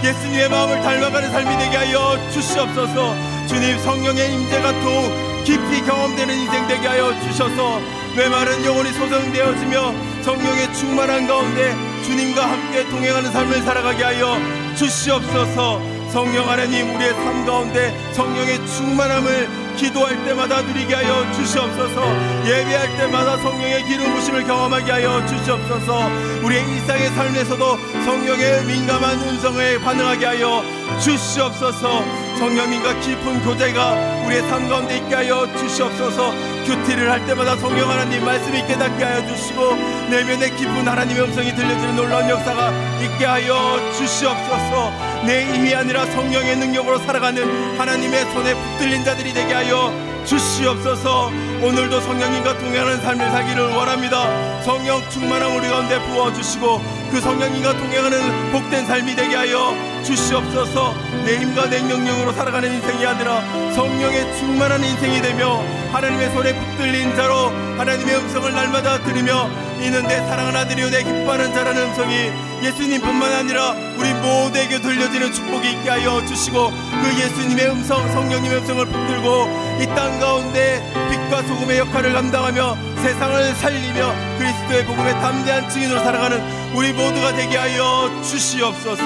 예수님의 마음을 닮아가는 삶이 되게 하여 주시옵소서. 주님 성령의 임재가 더욱 깊이 경험되는 인생 되게 하여 주셔서 메마른 영혼이 소성되어지며 성령의 충만한 가운데 주님과 함께 동행하는 삶을 살아가게 하여 주시옵소서. 성령 하나님, 우리의 삶 가운데 성령의 충만함을 기도할 때마다 누리게 하여 주시옵소서. 예배할 때마다 성령의 기름 부심을 경험하게 하여 주시옵소서. 우리의 일상의 삶에서도 성령의 민감한 음성에 반응하게 하여 주시옵소서. 성령님과 깊은 교제가 우리의 삶 가운데 있게 하여 주시옵소서. 큐티를 할 때마다 성령 하나님 말씀이 깨닫게 하여 주시고 내면에 깊은 하나님의 음성이 들려지는 놀라운 역사가 있게 하여 주시옵소서. 내 힘이 아니라 성령의 능력으로 살아가는 하나님의 손에 붙들린 자들이 되게 하여 주시옵소서. 오늘도 성령님과 동행하는 삶을 살기를 원합니다. 성령 충만함 우리 가운데 부어주시고 그 성령님과 동행하는 복된 삶이 되게 하여 주시옵소서. 내 힘과 내 능력으로 살아가는 인생이 아니라 성령의 충만한 인생이 되며 하나님의 손에 붙들린 자로 하나님의 음성을 날마다 들으며 이는 내 사랑하는 아들이요 내 기뻐하는 자라는 음성이 예수님뿐만 아니라 우리 모두에게 들려지는 축복이 있게 하여 주시고 그 예수님의 음성, 성령님의 음성을 붙들고 이 땅 가운데 빛과 소금의 역할을 감당하며 세상을 살리며 그리스도의 복음의 담대한 증인으로 살아가는 우리 모두가 되게 하여 주시옵소서.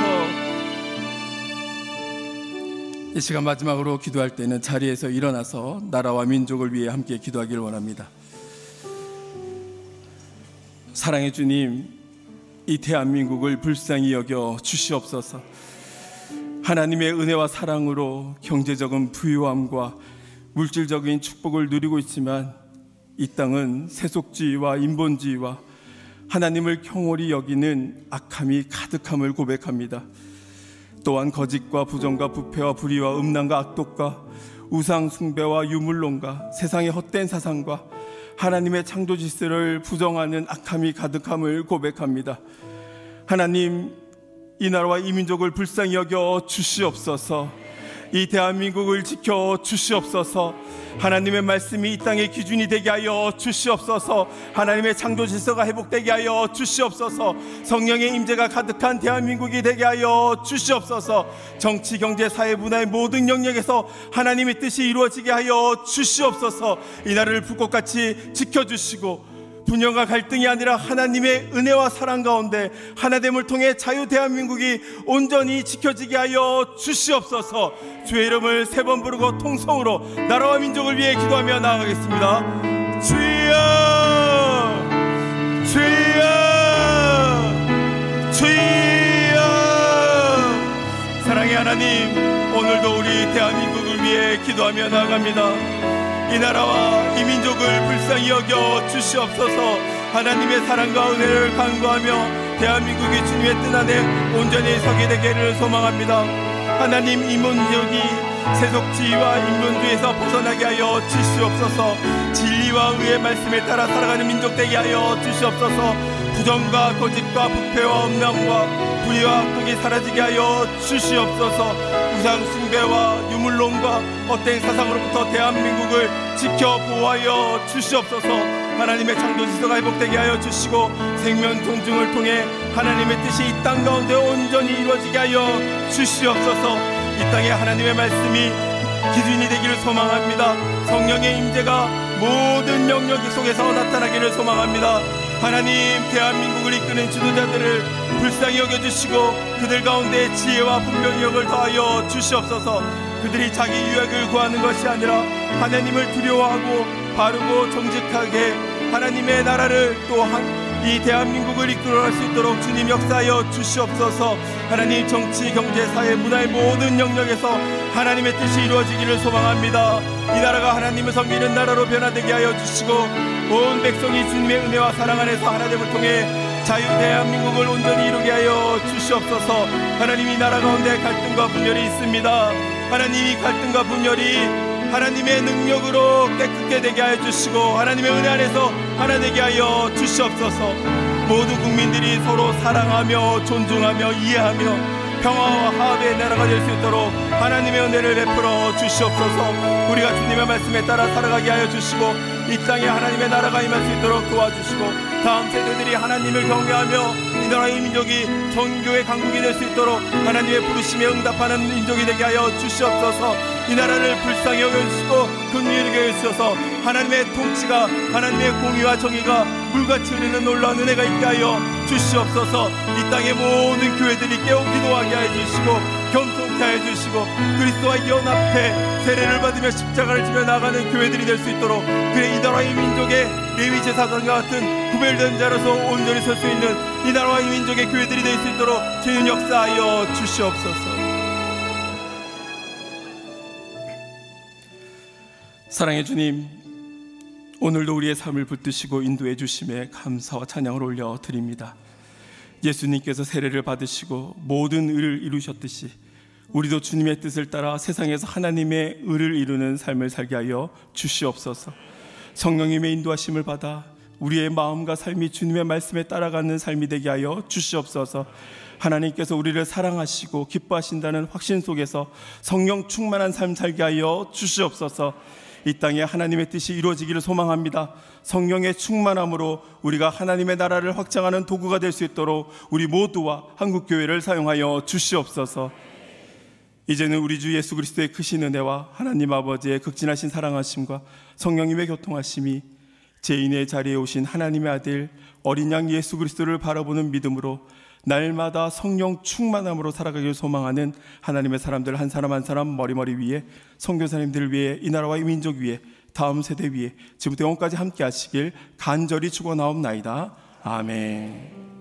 이 시간 마지막으로 기도할 때는 자리에서 일어나서 나라와 민족을 위해 함께 기도하기를 원합니다. 사랑의 주님, 이 대한민국을 불쌍히 여겨 주시옵소서. 하나님의 은혜와 사랑으로 경제적인 부유함과 물질적인 축복을 누리고 있지만 이 땅은 세속주의와 인본주의와 하나님을 경홀히 여기는 악함이 가득함을 고백합니다. 또한 거짓과 부정과 부패와 불의와 음란과 악독과 우상 숭배와 유물론과 세상의 헛된 사상과 하나님의 창조 질서를 부정하는 악함이 가득함을 고백합니다. 하나님, 이 나라와 이 민족을 불쌍히 여겨 주시옵소서. 이 대한민국을 지켜 주시옵소서. 하나님의 말씀이 이 땅의 기준이 되게 하여 주시옵소서. 하나님의 창조 질서가 회복되게 하여 주시옵소서. 성령의 임재가 가득한 대한민국이 되게 하여 주시옵소서. 정치, 경제, 사회, 문화의 모든 영역에서 하나님의 뜻이 이루어지게 하여 주시옵소서. 이 나라를 불꽃같이 지켜주시고 분열과 갈등이 아니라 하나님의 은혜와 사랑 가운데 하나됨을 통해 자유 대한민국이 온전히 지켜지게 하여 주시옵소서. 주의 이름을 세 번 부르고 통성으로 나라와 민족을 위해 기도하며 나아가겠습니다. 주여, 주여, 주여. 사랑의 하나님, 오늘도 우리 대한민국을 위해 기도하며 나아갑니다. 이 나라와 이 민족을 불쌍히 여겨 주시옵소서. 하나님의 사랑과 은혜를 간구하며 대한민국이 주님의 뜻 안에 온전히 서게 되기를 소망합니다. 하나님, 이 민족이 세속주의와 인본주의에서 벗어나게 하여 주시옵소서. 진리와 의의 말씀에 따라 살아가는 민족 되게 하여 주시옵소서. 부정과 거짓과 부패와 음란과 불의와 악독이 사라지게 하여 주시옵소서. 우상 숭배와 유물론과 헛된 사상으로부터 대한민국을 지켜 보호하여 주시옵소서. 하나님의 창조 질서가 회복되게 하여 주시고 생명 존중을 통해 하나님의 뜻이 이 땅 가운데 온전히 이루어지게 하여 주시옵소서. 이 땅에 하나님의 말씀이 기준이 되기를 소망합니다. 성령의 임재가 모든 영역 속에서 나타나기를 소망합니다. 하나님, 대한민국을 이끄는 지도자들을 불쌍히 여겨주시고 그들 가운데 지혜와 분별력을 더하여 주시옵소서. 그들이 자기 유익을 구하는 것이 아니라 하나님을 두려워하고 바르고 정직하게 하나님의 나라를 또한 이 대한민국을 이끌어갈 수 있도록 주님 역사하여 주시옵소서. 하나님, 정치, 경제, 사회, 문화의 모든 영역에서 하나님의 뜻이 이루어지기를 소망합니다. 이 나라가 하나님을 섬기는 나라로 변화되게 하여 주시고 온 백성이 주님의 은혜와 사랑 안에서 하나됨을 통해 자유 대한민국을 온전히 이루게 하여 주시옵소서. 하나님, 이 나라 가운데 갈등과 분열이 있습니다. 하나님, 이 갈등과 분열이 하나님의 능력으로 깨끗게 되게 하여 주시고 하나님의 은혜 안에서 하나 되게 하여 주시옵소서. 모든 국민들이 서로 사랑하며 존중하며 이해하며 평화와 화합의 나라가 될 수 있도록 하나님의 은혜를 베풀어 주시옵소서. 우리가 주님의 말씀에 따라 살아가게 하여 주시고 이 땅에 하나님의 나라가 임할 수 있도록 도와주시고 다음 세대들이 하나님을 경외하며 이 나라의 민족이 전교의 강국이 될 수 있도록 하나님의 부르심에 응답하는 민족이 되게 하여 주시옵소서. 이 나라를 불쌍히 여겨주시고 긍휼히 여겨주셔서 하나님의 통치가 하나님의 공의와 정의가 물같이 흐르는 놀라운 은혜가 있게 하여 주시옵소서. 이 땅의 모든 교회들이 깨어 기도하게 하여 주시고 겸손케 하여 주시고 그리스도와 연합해 세례를 받으며 십자가를 지며 나가는 교회들이 될 수 있도록 그래 이 나라의 민족의 레위 제사장과 같은 구별된 자로서 온전히 설 수 있는 이 나라와 이 민족의 교회들이 될 수 있도록 주님 역사하여 주시옵소서. 사랑의 주님, 오늘도 우리의 삶을 붙드시고 인도해 주심에 감사와 찬양을 올려드립니다. 예수님께서 세례를 받으시고 모든 의를 이루셨듯이 우리도 주님의 뜻을 따라 세상에서 하나님의 의를 이루는 삶을 살게 하여 주시옵소서. 성령님의 인도하심을 받아 우리의 마음과 삶이 주님의 말씀에 따라가는 삶이 되게 하여 주시옵소서. 하나님께서 우리를 사랑하시고 기뻐하신다는 확신 속에서 성령 충만한 삶 살게 하여 주시옵소서. 이 땅에 하나님의 뜻이 이루어지기를 소망합니다. 성령의 충만함으로 우리가 하나님의 나라를 확장하는 도구가 될 수 있도록 우리 모두와 한국교회를 사용하여 주시옵소서. 이제는 우리 주 예수 그리스도의 크신 은혜와 하나님 아버지의 극진하신 사랑하심과 성령님의 교통하심이 죄인의 자리에 오신 하나님의 아들 어린 양 예수 그리스도를 바라보는 믿음으로 날마다 성령 충만함으로 살아가길 소망하는 하나님의 사람들 한 사람 한 사람 머리머리 위에 선교사님들을 위해 이 나라와 이 민족 위에 다음 세대 위에 지금부터 영원까지 함께 하시길 간절히 축원하옵나이다. 아멘.